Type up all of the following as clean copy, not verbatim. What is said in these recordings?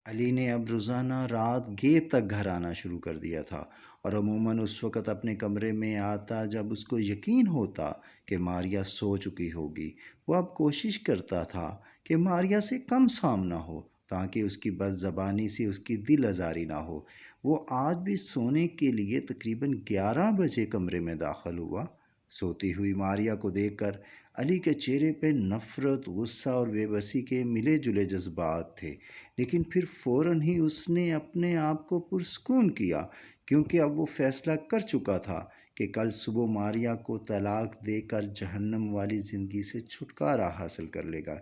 علی نے اب روزانہ رات گیر تک گھر آنا شروع کر دیا تھا، اور عموماً اس وقت اپنے کمرے میں آتا جب اس کو یقین ہوتا کہ ماریا سو چکی ہوگی۔ وہ اب کوشش کرتا تھا کہ ماریا سے کم سامنا ہو، تاکہ اس کی بد زبانی سے اس کی دل آزاری نہ ہو۔ وہ آج بھی سونے کے لیے تقریباً 11 بجے کمرے میں داخل ہوا۔ سوتی ہوئی ماریا کو دیکھ کر علی کے چہرے پہ نفرت، غصہ اور بے بسی کے ملے جلے جذبات تھے، لیکن پھر فوراً ہی اس نے اپنے آپ کو پرسکون کیا، کیونکہ اب وہ فیصلہ کر چکا تھا کہ کل صبح ماریا کو طلاق دے کر جہنم والی زندگی سے چھٹکارا حاصل کر لے گا۔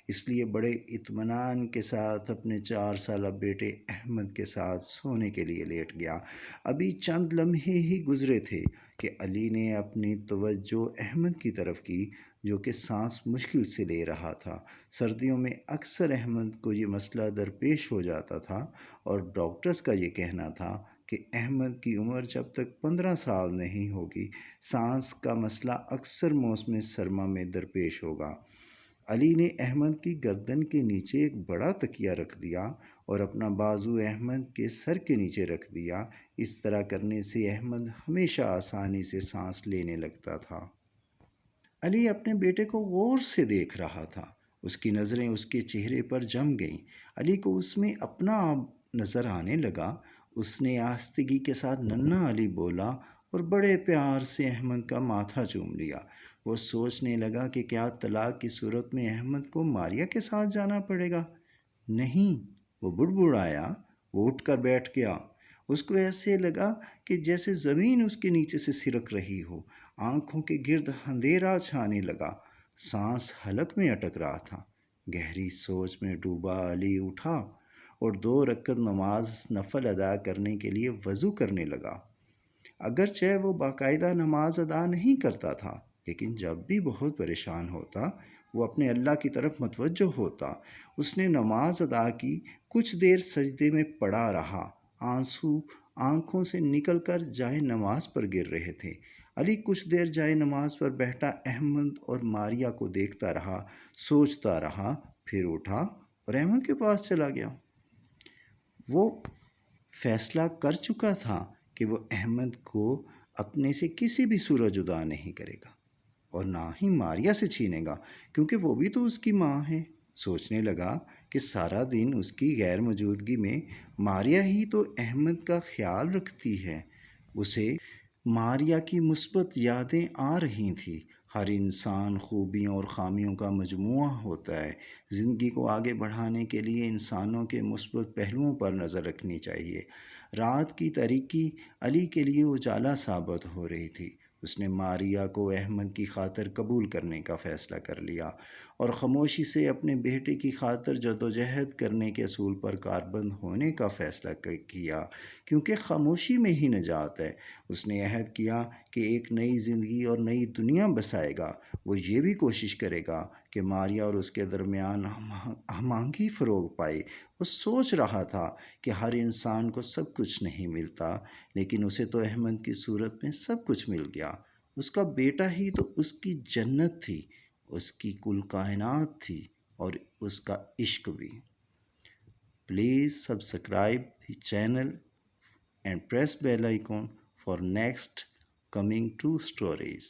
اس لیے بڑے اطمینان کے ساتھ اپنے 4 سالہ بیٹے احمد کے ساتھ سونے کے لیے لیٹ گیا۔ ابھی چند لمحے ہی گزرے تھے کہ علی نے اپنی توجہ احمد کی طرف کی، جو کہ سانس مشکل سے لے رہا تھا۔ سردیوں میں اکثر احمد کو یہ مسئلہ درپیش ہو جاتا تھا، اور ڈاکٹرز کا یہ کہنا تھا کہ احمد کی عمر جب تک 15 سال نہیں ہوگی، سانس کا مسئلہ اکثر موسم سرما میں درپیش ہوگا۔ علی نے احمد کی گردن کے نیچے ایک بڑا تکیہ رکھ دیا اور اپنا بازو احمد کے سر کے نیچے رکھ دیا۔ اس طرح کرنے سے احمد ہمیشہ آسانی سے سانس لینے لگتا تھا۔ علی اپنے بیٹے کو غور سے دیکھ رہا تھا۔ اس کی نظریں اس کے چہرے پر جم گئیں۔ علی کو اس میں اپنا آپ نظر آنے لگا۔ اس نے آہستگی کے ساتھ ننھا علی بولا اور بڑے پیار سے احمد کا ماتھا چوم لیا۔ وہ سوچنے لگا کہ کیا طلاق کی صورت میں احمد کو ماریا کے ساتھ جانا پڑے گا؟ نہیں، وہ بڑبڑایا۔ وہ اٹھ کر بیٹھ گیا۔ اس کو ایسے لگا کہ جیسے زمین اس کے نیچے سے سرک رہی ہو۔ آنکھوں کے گرد اندھیرا چھانے لگا۔ سانس حلق میں اٹک رہا تھا۔ گہری سوچ میں ڈوبا علی اٹھا اور 2 رکعت نماز نفل ادا کرنے کے لیے وضو کرنے لگا۔ اگرچہ وہ باقاعدہ نماز ادا نہیں کرتا تھا، لیکن جب بھی بہت پریشان ہوتا، وہ اپنے اللہ کی طرف متوجہ ہوتا۔ اس نے نماز ادا کی، کچھ دیر سجدے میں پڑا رہا۔ آنسو آنکھوں سے نکل کر جائے نماز پر گر رہے تھے۔ علی کچھ دیر جائے نماز پر بیٹھا احمد اور ماریا کو دیکھتا رہا، سوچتا رہا، پھر اٹھا اور احمد کے پاس چلا گیا۔ وہ فیصلہ کر چکا تھا کہ وہ احمد کو اپنے سے کسی بھی صورت جدا نہیں کرے گا، اور نہ ہی ماریا سے چھینے گا، کیونکہ وہ بھی تو اس کی ماں ہے۔ سوچنے لگا کہ سارا دن اس کی غیر موجودگی میں ماریا ہی تو احمد کا خیال رکھتی ہے۔ اسے ماریا کی مثبت یادیں آ رہی تھیں۔ ہر انسان خوبیوں اور خامیوں کا مجموعہ ہوتا ہے۔ زندگی کو آگے بڑھانے کے لیے انسانوں کے مثبت پہلوؤں پر نظر رکھنی چاہیے۔ رات کی تاریکی علی کے لیے اجالا ثابت ہو رہی تھی۔ اس نے ماریا کو احمد کی خاطر قبول کرنے کا فیصلہ کر لیا، اور خاموشی سے اپنے بیٹے کی خاطر جدوجہد کرنے کے اصول پر کاربند ہونے کا فیصلہ کیا، کیونکہ خاموشی میں ہی نجات ہے۔ اس نے عہد کیا کہ ایک نئی زندگی اور نئی دنیا بسائے گا۔ وہ یہ بھی کوشش کرے گا کہ ماریا اور اس کے درمیان ہم آہنگی فروغ پائے۔ وہ سوچ رہا تھا کہ ہر انسان کو سب کچھ نہیں ملتا، لیکن اسے تو احمد کی صورت میں سب کچھ مل گیا۔ اس کا بیٹا ہی تو اس کی جنت تھی، اس کی کل کائنات تھی، اور اس کا عشق بھی۔ Please subscribe the channel and press bell icon for next coming 2 stories.